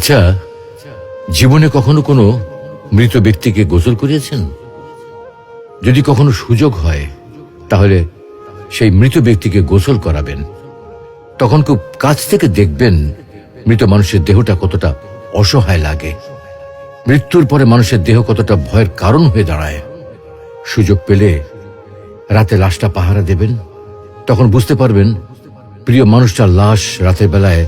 আচ্ছা, জীবনে কখনো কোনো মৃত ব্যক্তিকে গোসল করিয়েছেন? যদি কখনো সুযোগ হয় তাহলে সেই মৃত ব্যক্তিকে গোসল করাবেন। তখন খুব কাছ থেকে দেখবেন মৃত মানুষের দেহটা কতটা অসহায় লাগে, মৃত্যুর পরে মানুষের দেহ কতটা ভয়ের কারণ হয়ে দাঁড়ায়। সুযোগ পেলে রাতে লাশটা পাহারা দেবেন, তখন বুঝতে পারবেন প্রিয় মানুষটার লাশ রাতের বেলায়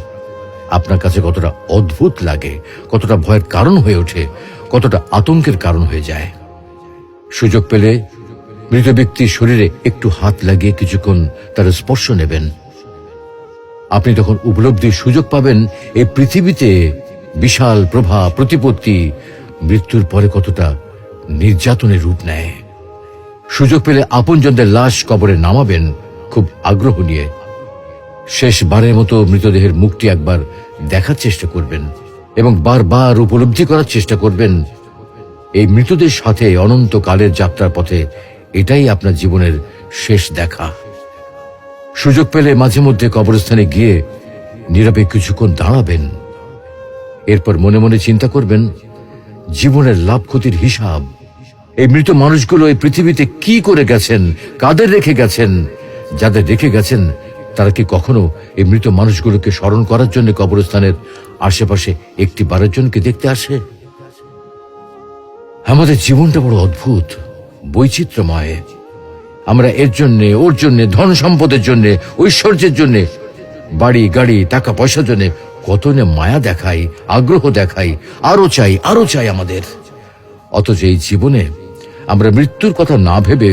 আপনার কাছে কতটা অদ্ভুত লাগে, কতটা ভয়ের কারণ হয়ে ওঠে, কতটা আতঙ্কের কারণ হয়ে যায়। সুযোগ পেলে মৃত ব্যক্তির শরীরে একটু হাত লাগিয়ে কিছুক্ষণ তার স্পর্শ নেবেন। আপনি তখন উপলব্ধির সুযোগ পাবেন এই পৃথিবীতে বিশাল প্রভা প্রতিপত্তি মৃত্যুর পরে কতটা নির্যাতনের রূপ নেয়। সুযোগ পেলে আপনজনদের লাশ কবরে নামাবেন খুব আগ্রহ নিয়ে। শেষবারের মতো মৃতদেহের মুখটি একবার দেখার চেষ্টা করবেন এবং বারবার উপলব্ধি করার চেষ্টা করবেন এই মৃতদের সাথে অনন্তকালের যাত্রার পথে এটাই আপনার জীবনের শেষ দেখা। সুযোগ পেলে মাঝে মধ্যে কবরস্থানে গিয়ে নীরবে কিছুক্ষণ দাঁড়াবেন। এরপর মনে মনে চিন্তা করবেন জীবনের লাভ ক্ষতির হিসাব। এই মৃত মানুষগুলো এই পৃথিবীতে কি করে গেছেন, কাদের রেখে গেছেন। যাদের রেখে গেছেন তারা কি কখনো এই মৃত মানুষগুলোকে স্মরণ করার জন্য কবরস্থানের আশেপাশে একটি বারের জনকে দেখতে আসে? আমাদের জীবনটা বড় অদ্ভুত, বৈচিত্র্যময়। আমরা এর জন্য ওর জন্য, ধন সম্পদের জন্য, ঐশ্বর্যের জন্য, বাড়ি গাড়ি টাকা পয়সার জন্য কত না মায়া দেখাই, আগ্রহ দেখাই, আরো চাই আমাদের। অথচ এই জীবনে আমরা মৃত্যুর কথা না ভেবে,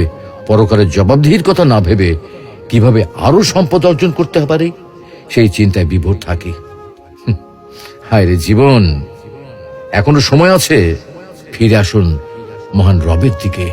পরকালের জবাবদিহির কথা না ভেবে কিভাবে আরো সম্পদ অর্জন করতে পারি সেই চিন্তায় বিভোর থাকি। হায় রে জীবন, এখনো সময় আছে, ফিরে আসুন মহান রবের দিকে।